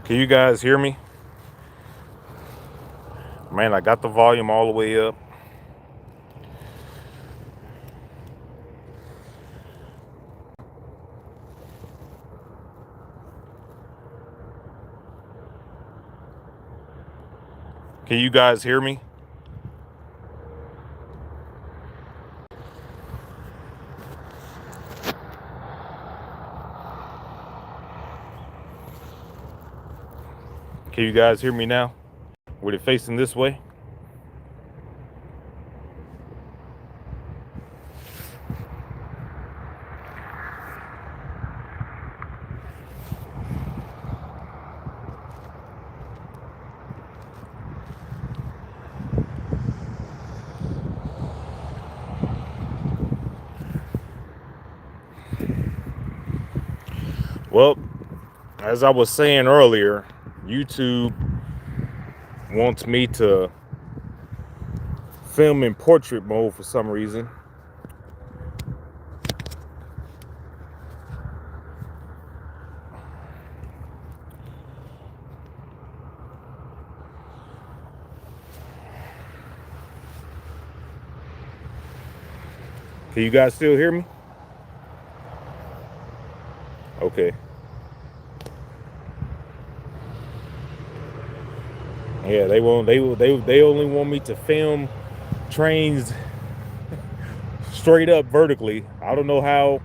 Can you guys hear me? Man, I got the volume all the way up. Can you guys hear me? Can you guys hear me now? With it facing this way? Well, as I was saying earlier, YouTube wants me to film in portrait mode for some reason. Can you guys still hear me? Okay. Yeah, they only want me to film trains straight up vertically. I don't know how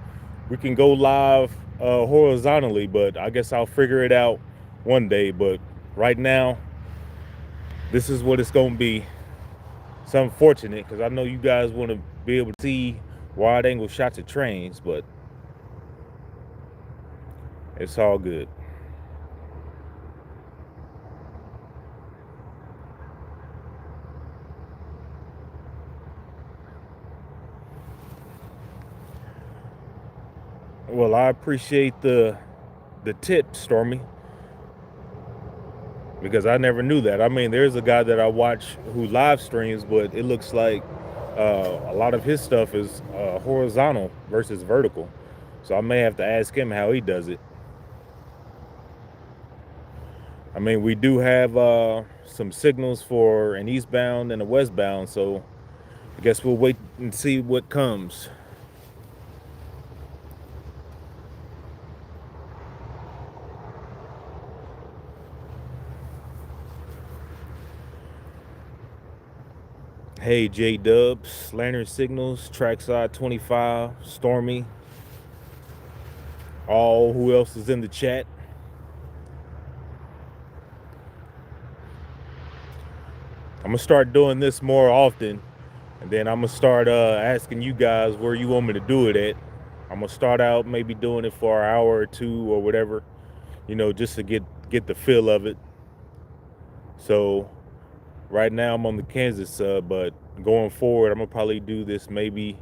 we can go live horizontally, but I guess I'll figure it out one day. But right now, this is what it's gonna be. It's unfortunate because I know you guys want to be able to see wide angle shots of trains, but it's all good. Well, I appreciate the tip, Stormy, because I never knew that. I mean, there's a guy that I watch who live streams, but it looks like a lot of his stuff is horizontal versus vertical. So I may have to ask him how he does it. I mean, we do have some signals for an eastbound and a westbound, so I guess we'll wait and see what comes. Hey, J Dubs, Lantern Signals, Trackside 25, Stormy, all who else is in the chat. I'm gonna start doing this more often, and then I'm gonna start asking you guys where you want me to do it at. I'm gonna start out maybe doing it for an hour or two or whatever, just to get the feel of it. So right now I'm on the Kansas sub, but going forward I'm gonna probably do this maybe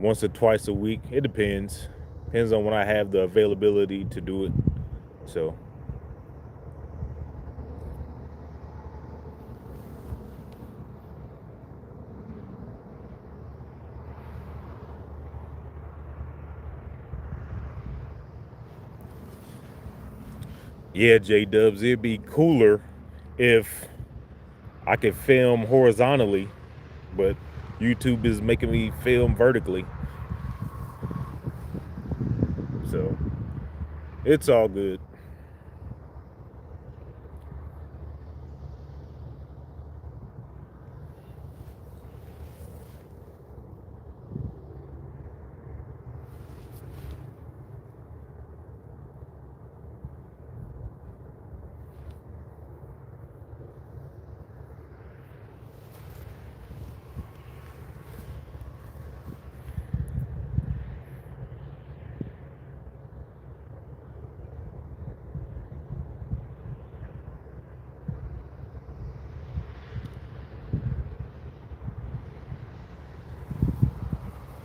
once or twice a week. It depends on when I have the availability to do it. So yeah, J Dubs, it'd be cooler if I could film horizontally, but YouTube is making me film vertically. So it's all good.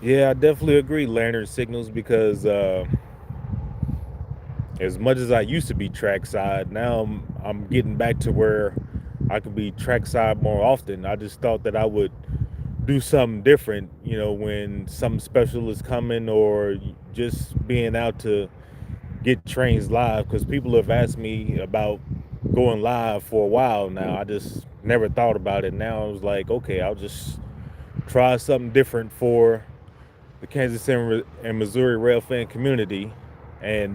Yeah, I definitely agree, Lantern Signals, because as much as I used to be trackside, now I'm getting back to where I could be trackside more often. I just thought that I would do something different, when something special is coming, or just being out to get trains live, because people have asked me about going live for a while now. I just never thought about it. Now I was like, okay, I'll just try something different for the Kansas City and Missouri Railfan community, and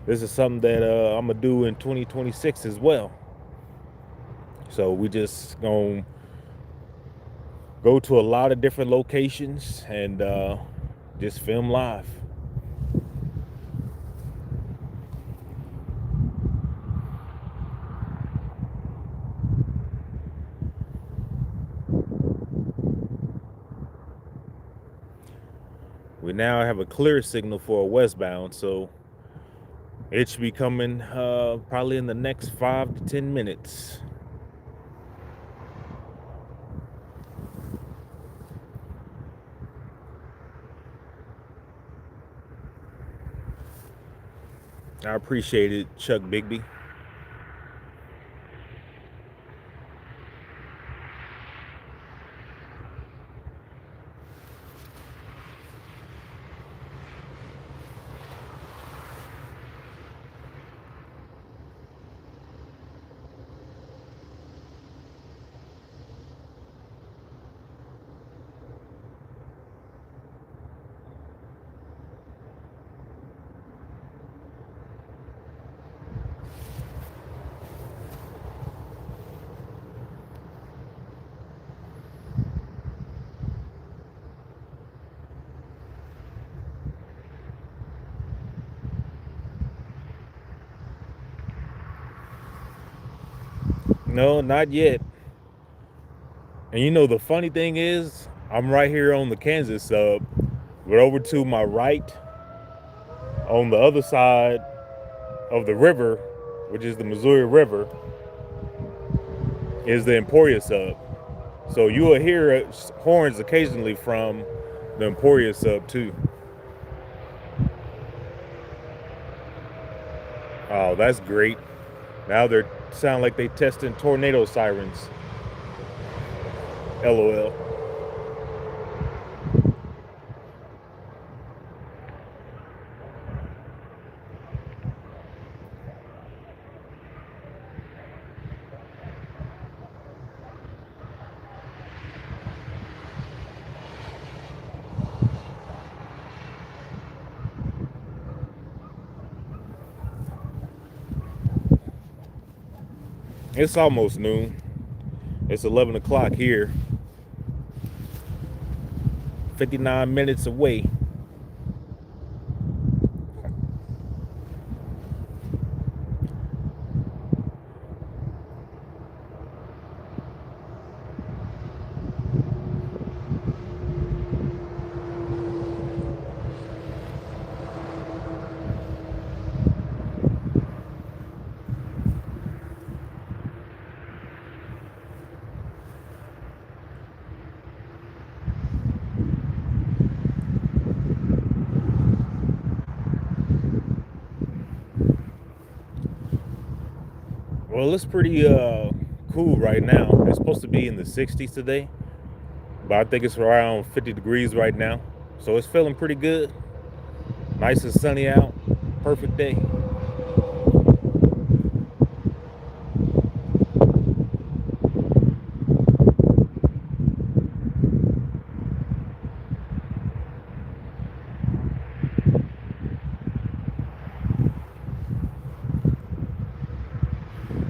this is something that I'm gonna do in 2026 as well. So we just gonna go to a lot of different locations and just film live. We now have a clear signal for a westbound, so it should be coming probably in the next 5 to 10 minutes. I appreciate it, Chuck Bigby. No, not yet. And you know, the funny thing is, I'm right here on the Kansas sub, but over to my right, on the other side of the river, which is the Missouri River, is the Emporia sub. So you will hear horns occasionally from the Emporia sub too. Oh, that's great. Now they sound like they testing tornado sirens. LOL. It's almost noon. It's 11 o'clock here. 59 minutes away. Well, it's pretty cool right now. It's supposed to be in the 60s today, but I think it's around 50 degrees right now. So it's feeling pretty good. Nice and sunny out. Perfect day.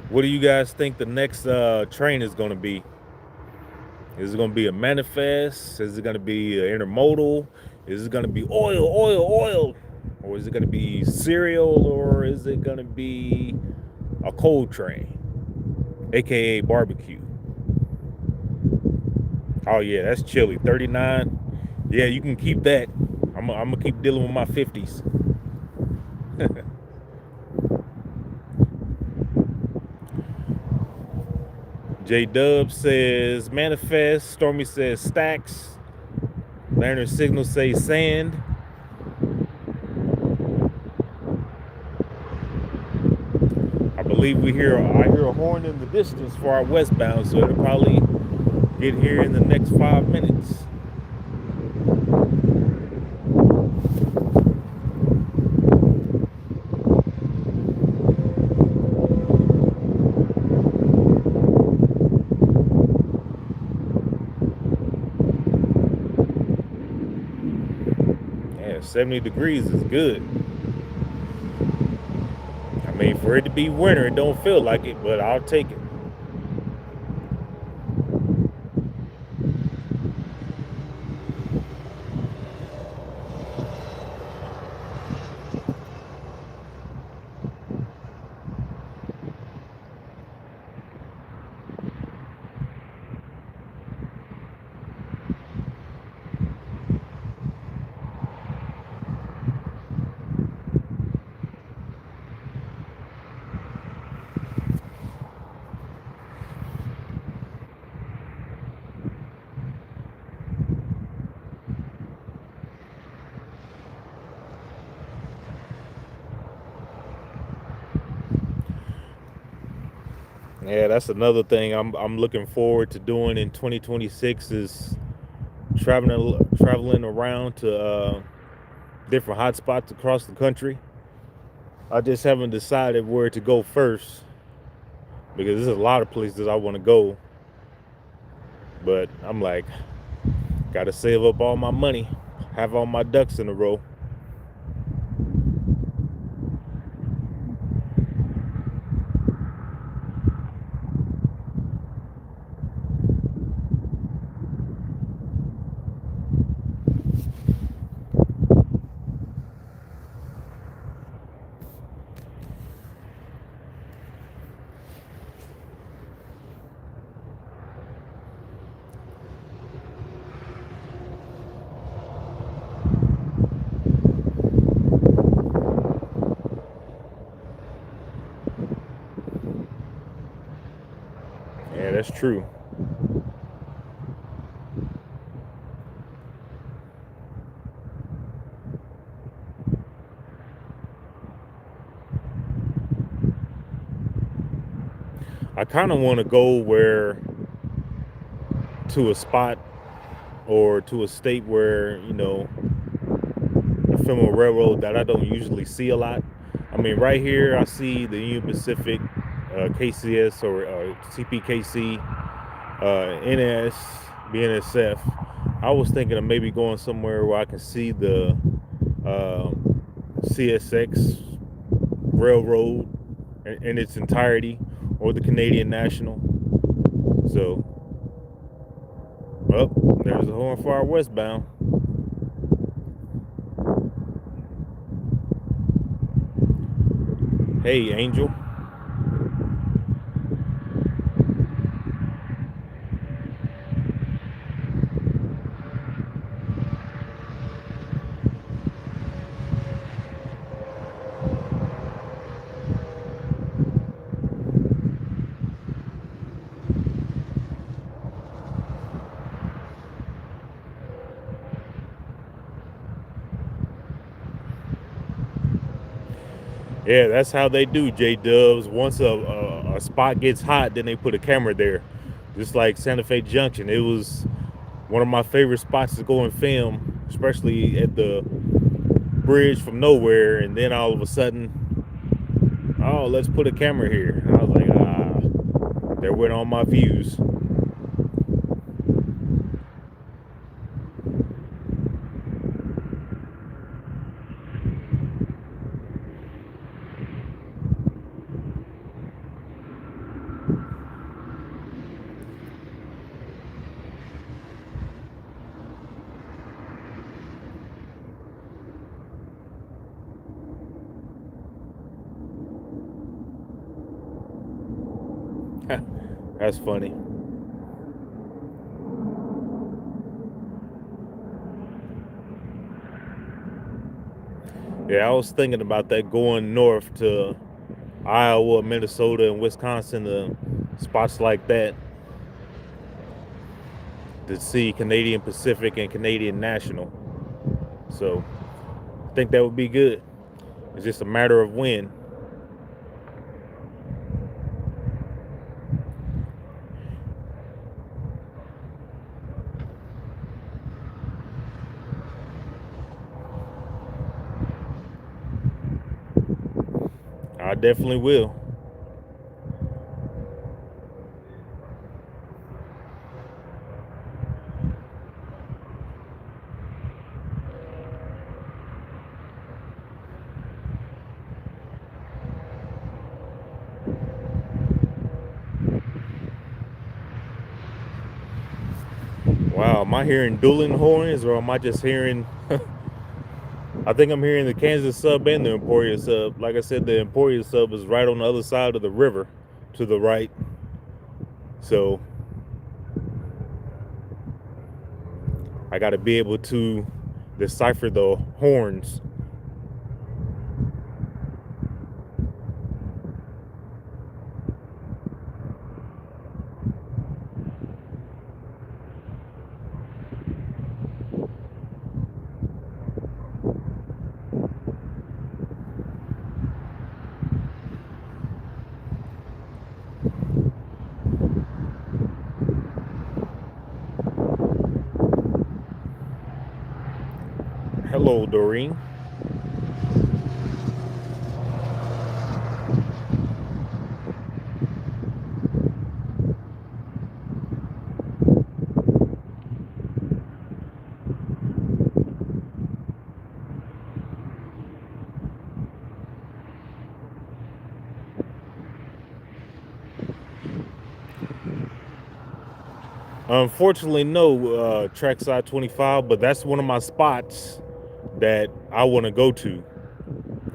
What do you guys think the next train is going to be? Is it going to be a manifest? Is it going to be an intermodal? Is it going to be oil? Or is it going to be cereal? Or is it going to be a coal train, aka barbecue? Oh yeah, that's chilly. 39. Yeah, you can keep that. I'm gonna keep dealing with my 50s. J Dub says manifest. Stormy says stacks. Lantern Signal says sand. I believe I hear a horn in the distance for our westbound, so it'll probably get here in the next 5 minutes. 70 degrees is good. I mean, for it to be winter, it don't feel like it, but I'll take it. Yeah, that's another thing I'm looking forward to doing in 2026 is traveling around to different hotspots across the country. I just haven't decided where to go first because there's a lot of places I want to go, but I'm like, gotta save up all my money, have all my ducks in a row. Yeah, that's true. I kind of want to go where to a spot or to a state where the Federal Railroad that I don't usually see a lot. I mean, right here I see the Union Pacific, KCS or CPKC, NS, BNSF. I was thinking of maybe going somewhere where I can see the uh, CSX Railroad in its entirety, or the Canadian National. So, there's the horn for our westbound. Hey, Angel. Yeah, that's how they do, J Dubs. Once a spot gets hot, then they put a camera there. Just like Santa Fe Junction. It was one of my favorite spots to go and film, especially at the bridge from nowhere. And then all of a sudden, oh, let's put a camera here. And I was like, there went all my views. That's funny. Yeah, I was thinking about that going north to Iowa, Minnesota, and Wisconsin, spots like that, to see Canadian Pacific and Canadian National. So I think that would be good. It's just a matter of when. I definitely will. Wow, am I hearing dueling horns or am I just hearing? I think I'm hearing the Kansas sub and the Emporia sub. Like I said, the Emporia sub is right on the other side of the river to the right. So I got to be able to decipher the horns. Hello, Doreen. Unfortunately, no trackside 25, but that's one of my spots that I want to go to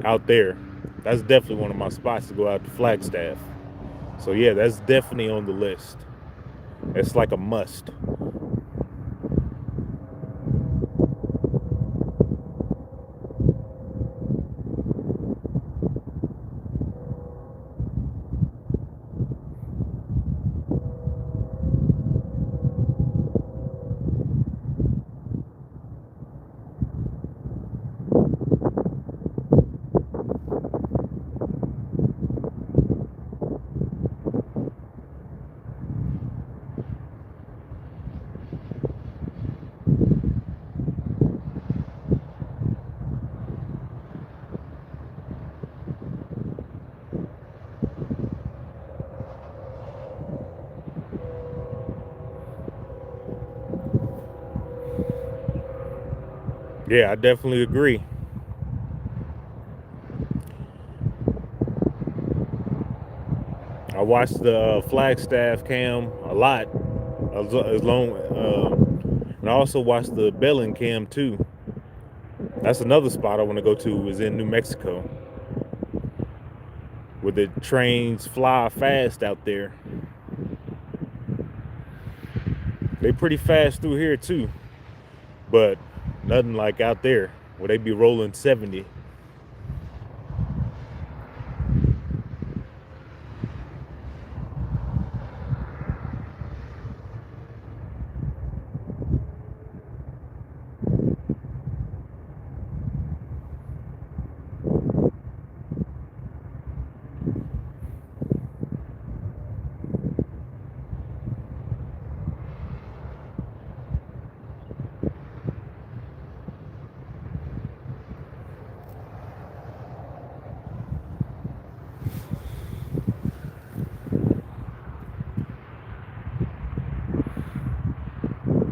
out there. That's definitely one of my spots to go out to Flagstaff. So yeah, that's definitely on the list. It's like a must. Yeah, I definitely agree. I watched the Flagstaff cam a lot, as long, and I also watched the Bellin cam too. That's another spot I want to go to. Is in New Mexico, where the trains fly fast out there. They pretty fast through here too, but nothing like out there where they be rolling 70.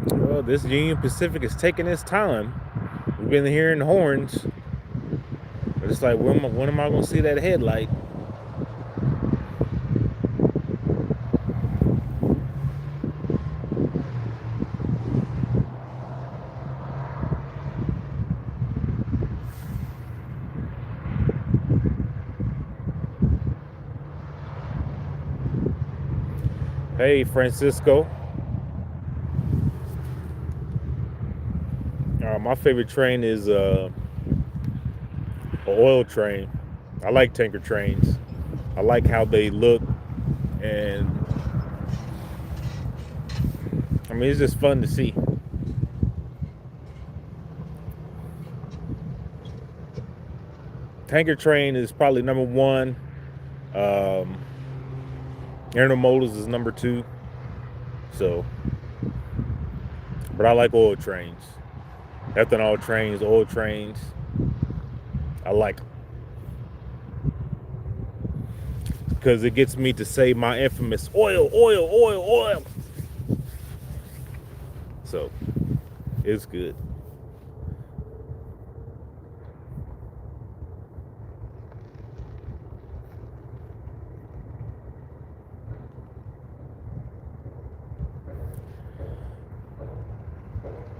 Well, this Union Pacific is taking its time. We've been hearing horns, but it's like, when am I gonna see that headlight? Hey, Francisco. My favorite train is a oil train. I like tanker trains. I like how they look, and I mean, it's just fun to see. Tanker train is probably number one. Um, Intermodals is number two. So, but I like oil trains. Ethanol trains, oil trains. I like because it gets me to say my infamous oil, oil, oil, oil. So, it's good.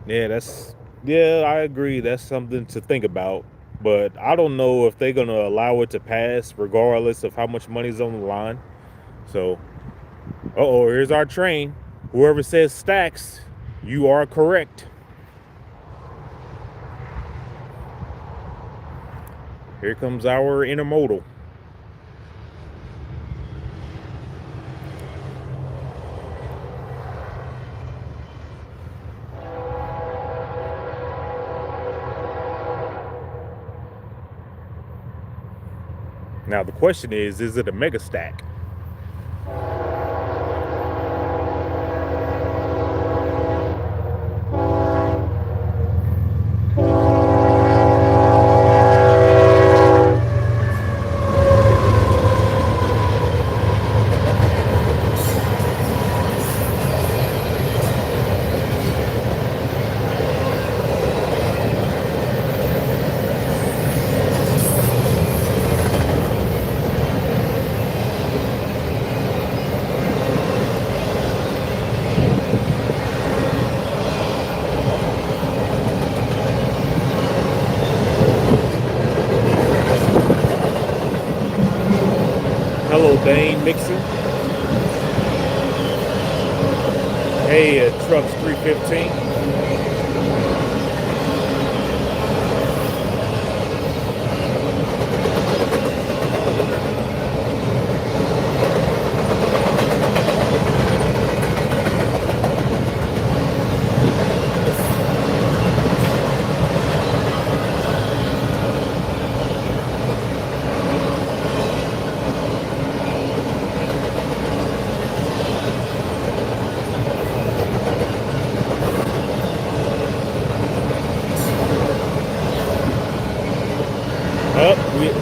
Yeah, I agree. That's something to think about. But I don't know if they're gonna allow it to pass, regardless of how much money's on the line. So, here's our train. Whoever says stacks, you are correct. Here comes our intermodal. Now the question is it a mega stack? Hello, Dane Mixon. Hey, Trucks 315.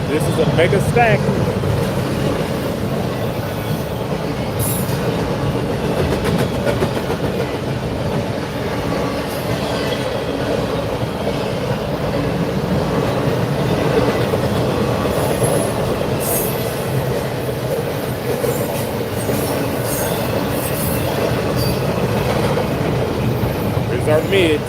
This is a mega stack. Here's our mids.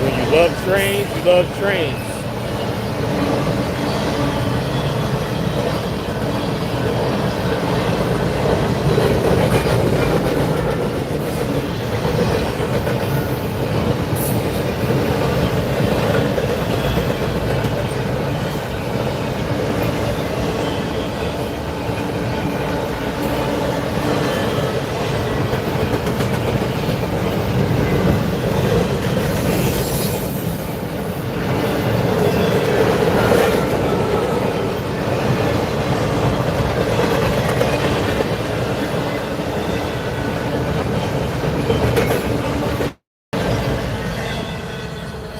When you love trains, you love trains.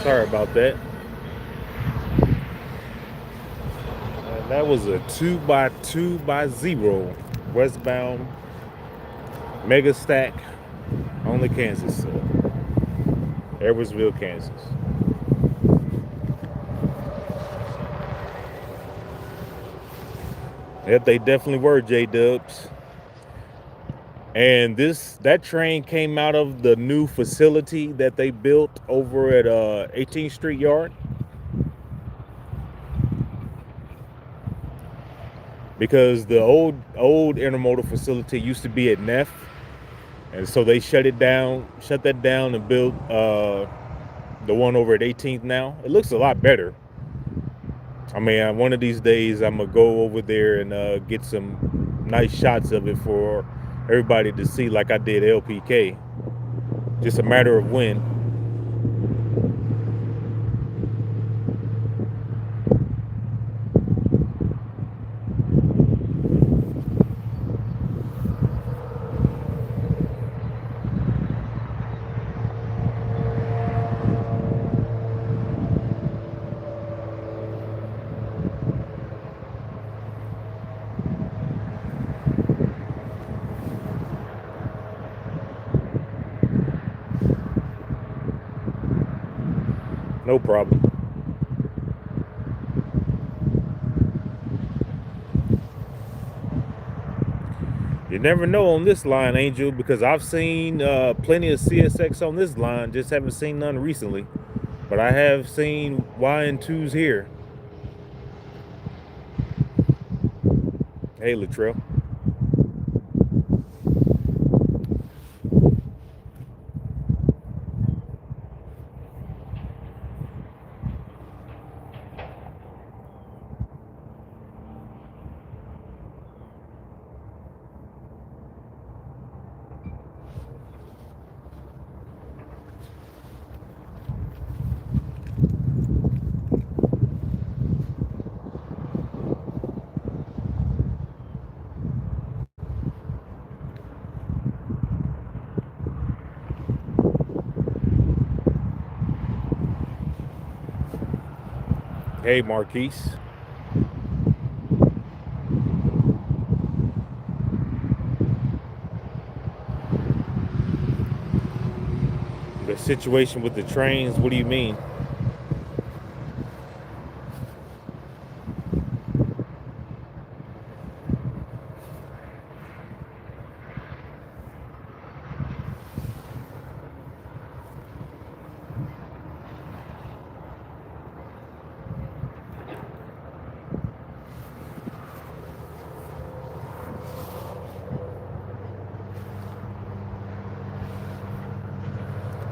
Sorry about that. And that was a 2x2x0 westbound mega stack on the Kansas Edwardsville, Kansas. Yep, they definitely were J-Dubs. And that train came out of the new facility that they built over at 18th Street Yard. Because the old intermodal facility used to be at Neff, and so they shut that down, and built the one over at 18th now. It looks a lot better. I mean, one of these days I'm gonna go over there and get some nice shots of it for everybody to see, like I did LPK. Just a matter of when. No problem. You never know on this line, Angel, because I've seen plenty of CSX on this line, just haven't seen none recently. But I have seen Y&2s here. Hey, Latrell. Hey, Marquise. The situation with the trains, what do you mean?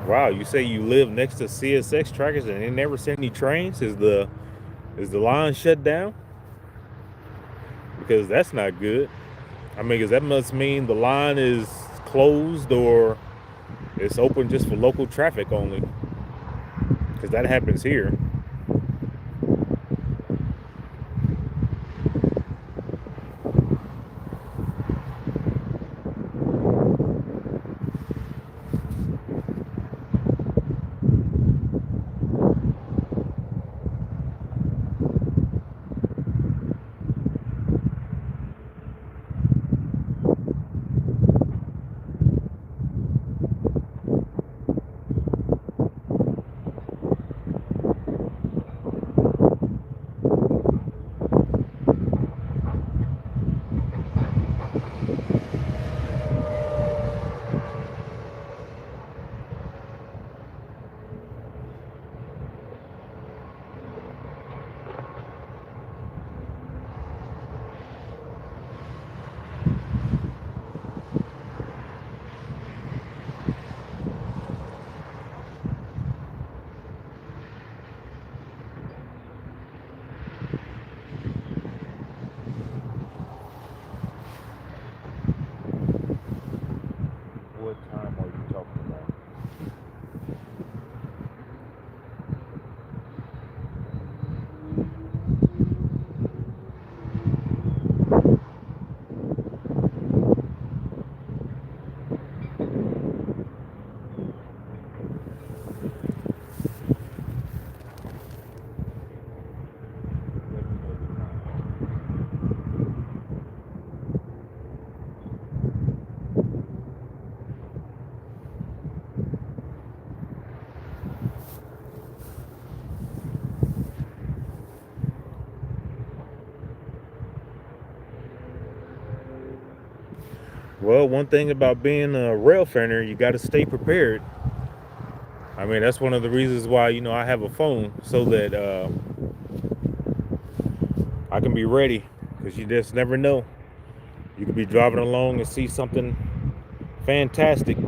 Wow, you say you live next to CSX trackers and they never send any trains? Is the line shut down? Because that's not good. I mean, because that must mean the line is closed or it's open just for local traffic only. Because that happens here. What time are you talking about? Well, one thing about being a rail fanner, you got to stay prepared. I mean, that's one of the reasons why I have a phone so that I can be ready. Because you just never know. You could be driving along and see something fantastic.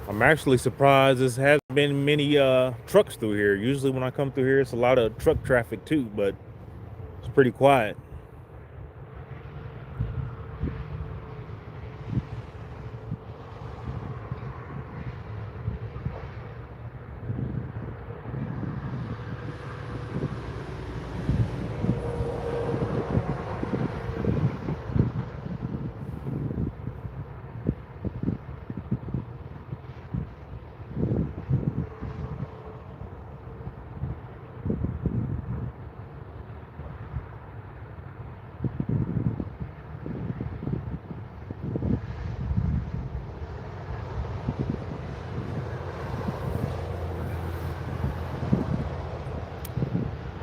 I'm actually surprised there hasn't been many trucks through here. Usually when I come through here, it's a lot of truck traffic too, but it's pretty quiet.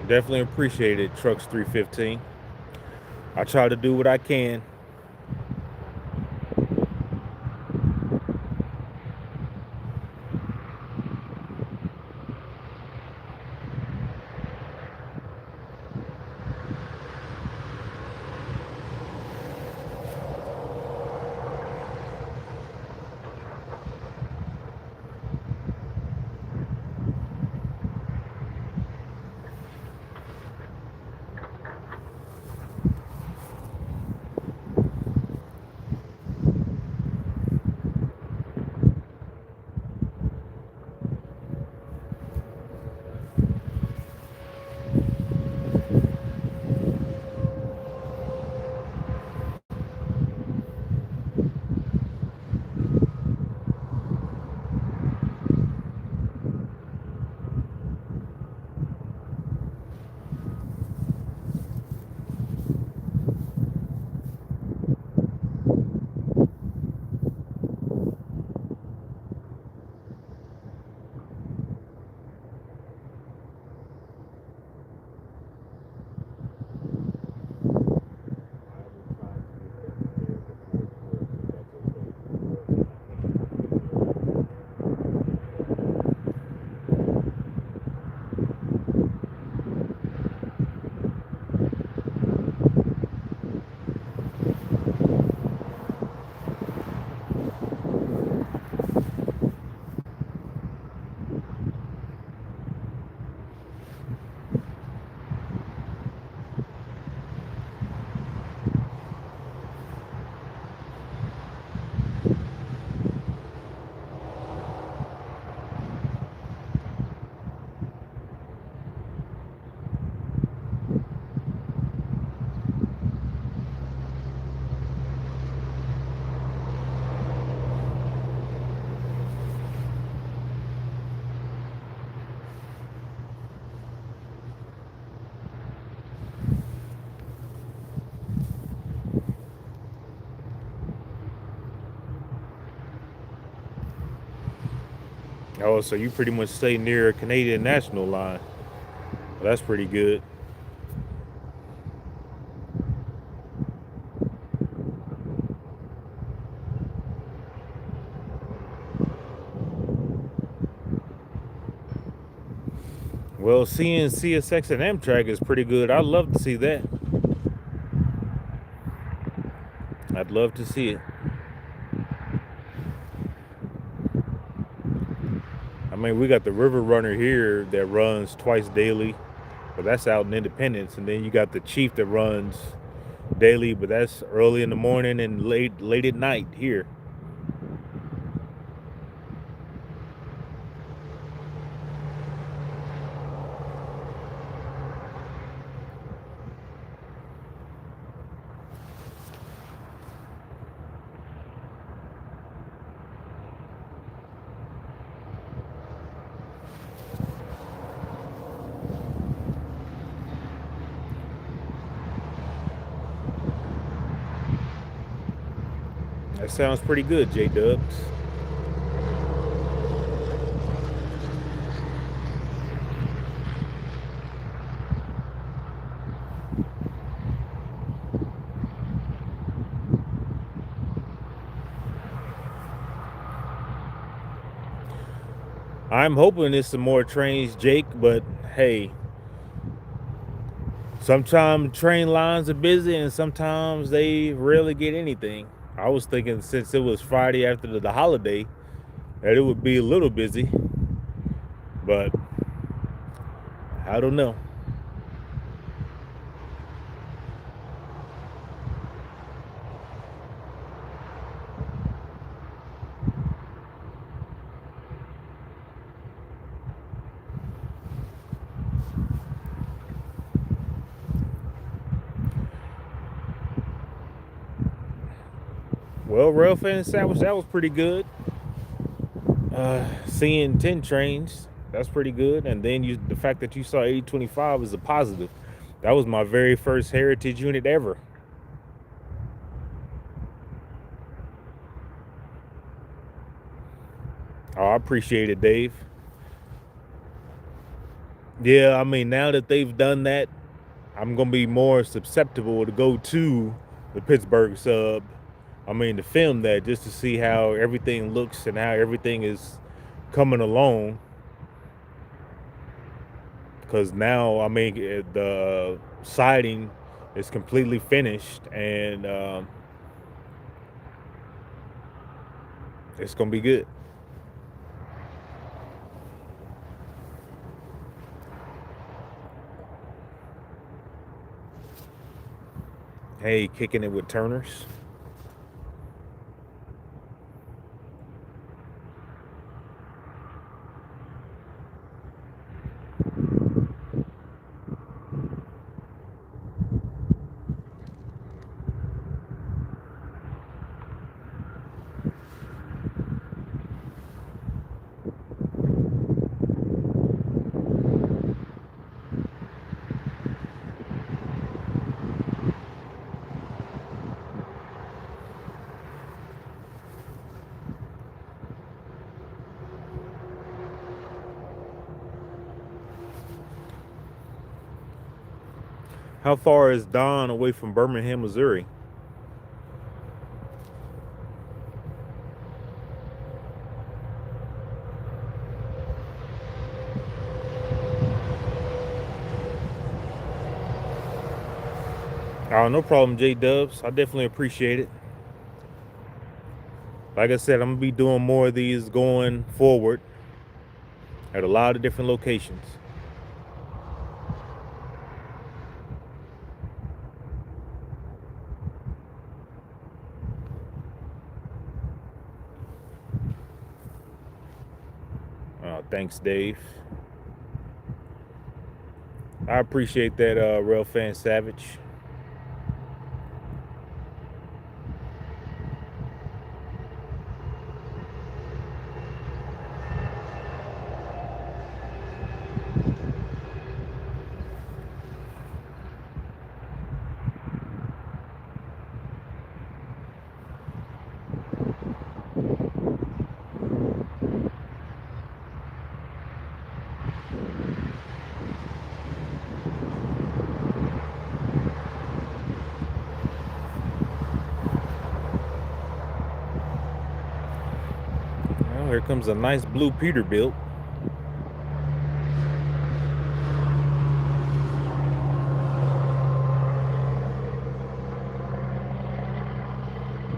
Definitely appreciate it, Trucks 315. I try to do what I can. Oh, so you pretty much stay near a Canadian national line. Well, that's pretty good. Well, seeing CSX and Amtrak is pretty good. I'd love to see that. I'd love to see it. I mean, we got the River Runner here that runs twice daily, but that's out in Independence, and then you got the Chief that runs daily, but that's early in the morning and late at night here. That sounds pretty good, J Dubs. I'm hoping it's some more trains, Jake, but hey, sometimes train lines are busy and sometimes they rarely get anything. I was thinking since it was Friday after the holiday that it would be a little busy, but I don't know. Well, Railfanning Sandwich, that was pretty good. Seeing 10 trains, that's pretty good. And then the fact that you saw 8025 is a positive. That was my very first heritage unit ever. Oh, I appreciate it, Dave. Yeah, I mean, now that they've done that, I'm gonna be more susceptible to go to the Pittsburgh sub. I mean, to film that just to see how everything looks and how everything is coming along. Because now, I mean, the siding is completely finished, and it's gonna be good. Hey, kicking it with Turners. How far is Don away from Birmingham, Missouri? Oh, no problem, J Dubs. I definitely appreciate it. Like I said, I'm gonna be doing more of these going forward at a lot of different locations. Thanks, Dave. I appreciate that, Railfan Savage. Well, here comes a nice blue Peterbilt.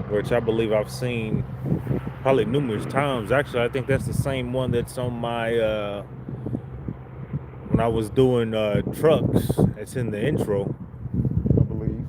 Which I believe I've seen probably numerous times. Actually, I think that's the same one that's on my when I was doing trucks. It's in the intro, I believe.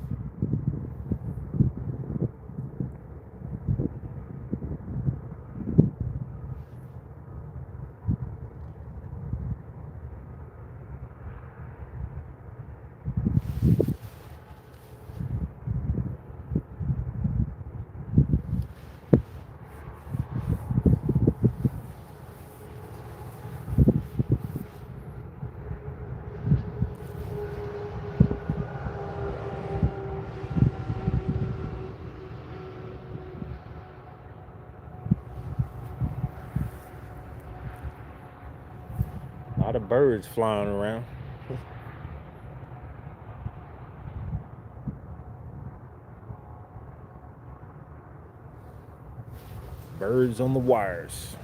A lot of birds flying around. Birds on the wires.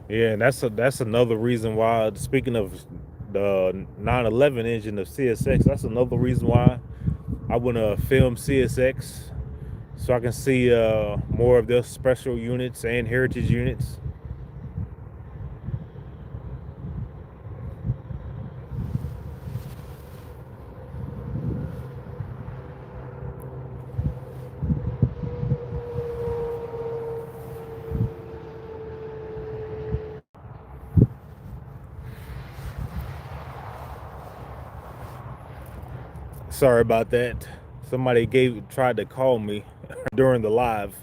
Yeah, and that's another reason why. Speaking of the 911 engine of CSX, that's another reason why I want to film CSX so I can see more of their special units and heritage units. Sorry about that. Somebody tried to call me during the live.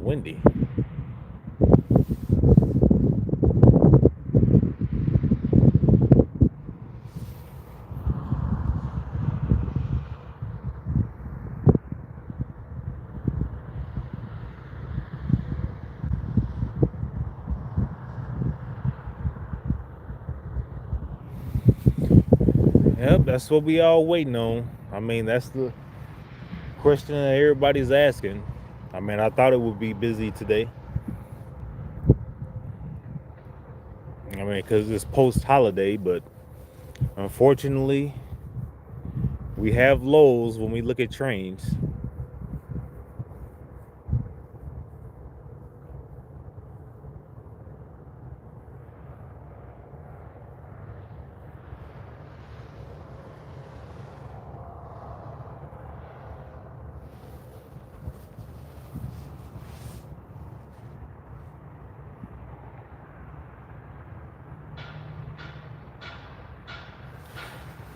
windy. Yep, that's what we all waiting on. I mean, that's the question that everybody's asking. I mean, I thought it would be busy today. I mean, because it's post-holiday, but unfortunately, we have lows when we look at trains.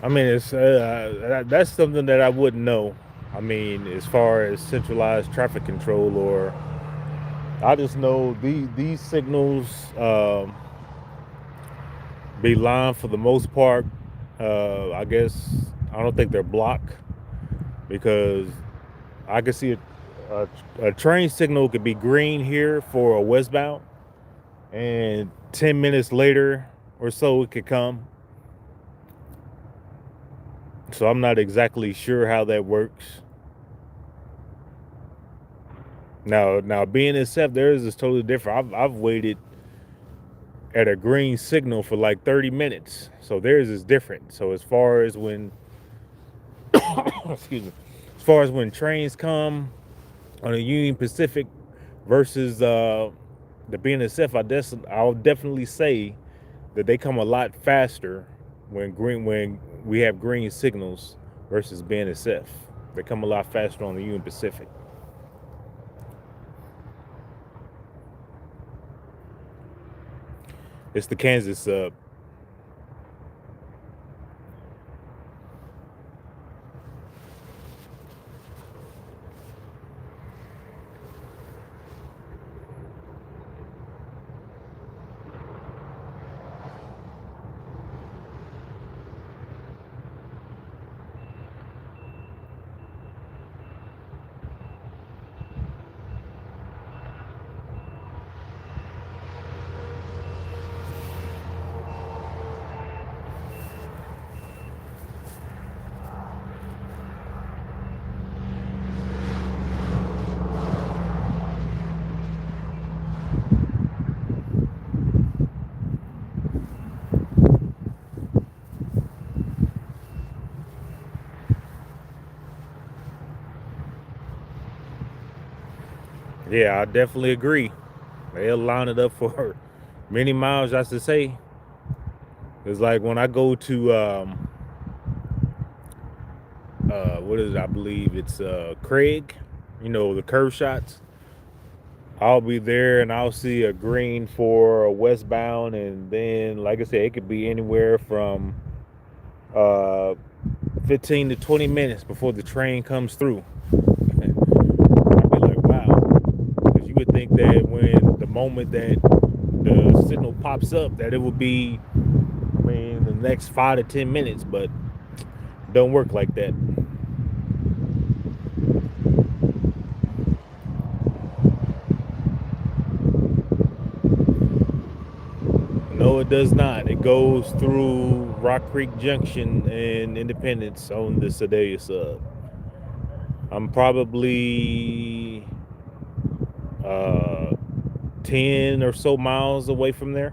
I mean, it's that's something that I wouldn't know. I mean, as far as centralized traffic control, or I just know these signals be lined for the most part. I guess I don't think they're blocked because I can see a train signal could be green here for a westbound, and 10 minutes later or so it could come. So I'm not exactly sure how that works. Now being in Seth, theirs is totally different. I've waited at a green signal for like 30 minutes. So theirs is different. So as far as when excuse me, as far as when trains come on a Union Pacific versus the BNSF, I'll definitely say that they come a lot faster when we have green signals versus BNSF. They come a lot faster on the Union Pacific. It's the Kansas sub. Yeah, I definitely agree. They'll line it up for many miles, I should say. It's like when I go to what is it? I believe it's Craig, the curve shots. I'll be there and I'll see a green for a westbound, and then like I said, it could be anywhere from uh 15 to 20 minutes before the train comes through. I'd be like, wow. Because you would think that when the moment that the signal pops up that it would be, I mean, the next 5 to 10 minutes, but don't work like that. No, it does not. It goes through Rock Creek Junction and Independence on the Sedalia sub. I'm probably 10 or so miles away from there.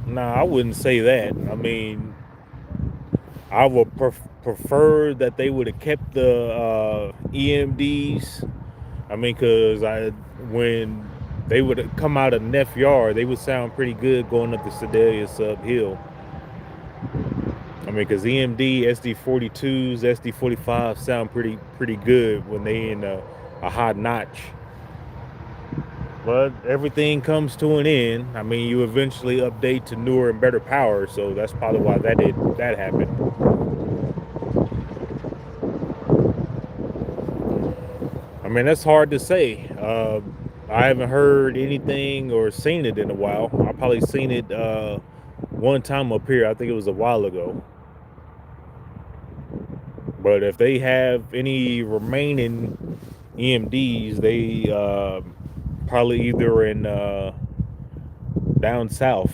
Nah, I wouldn't say that. I mean, I would prefer that they would have kept the EMDs. I mean, because when they would come out of Neff Yard, they would sound pretty good going up the Sedalia sub hill. I mean, because EMD, SD42s, SD45 sound pretty good when they in a hot notch. But everything comes to an end. I mean, you eventually update to newer and better power, so that's probably why that happened. I mean, that's hard to say. I haven't heard anything or seen it in a while. I probably seen it one time up here. I think it was a while ago. But if they have any remaining EMDs, they probably either in down south.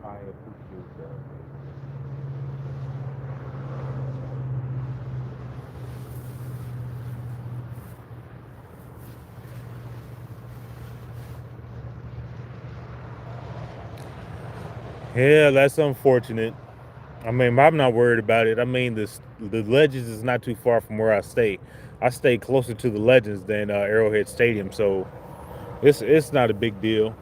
I appreciate that. Yeah, that's unfortunate. I mean, I'm not worried about it. I mean, the Legends is not too far from where I stay. I stay closer to the Legends than Arrowhead Stadium, so it's not a big deal.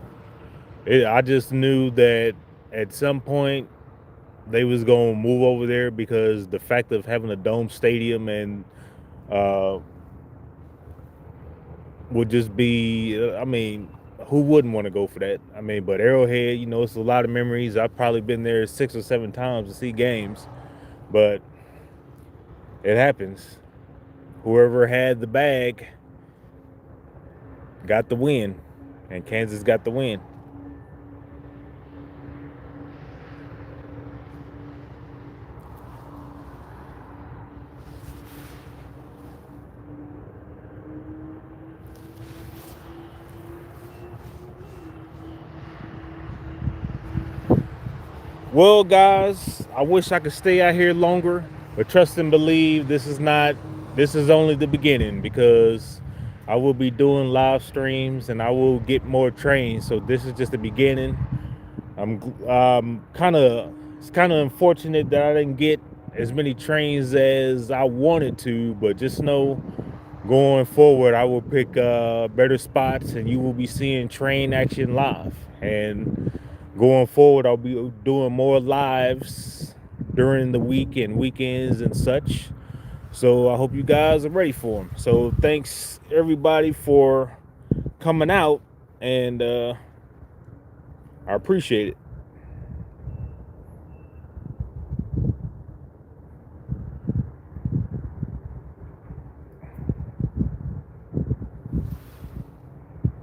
I just knew that at some point they was gonna move over there because the fact of having a dome stadium and uh, would just be. I mean, who wouldn't want to go for that? I mean, but Arrowhead, it's a lot of memories. I've probably been there 6 or 7 times to see games, but it happens. Whoever had the bag got the win, and Kansas got the win. Well, guys, I wish I could stay out here longer, but trust and believe this is only the beginning, because I will be doing live streams and I will get more trains. So this is just the beginning. It's kind of unfortunate that I didn't get as many trains as I wanted to, but just know going forward, I will pick better spots and you will be seeing train action live. And going forward, I'll be doing more lives during the week and weekends and such. So I hope you guys are ready for them. So thanks everybody for coming out, and I appreciate it.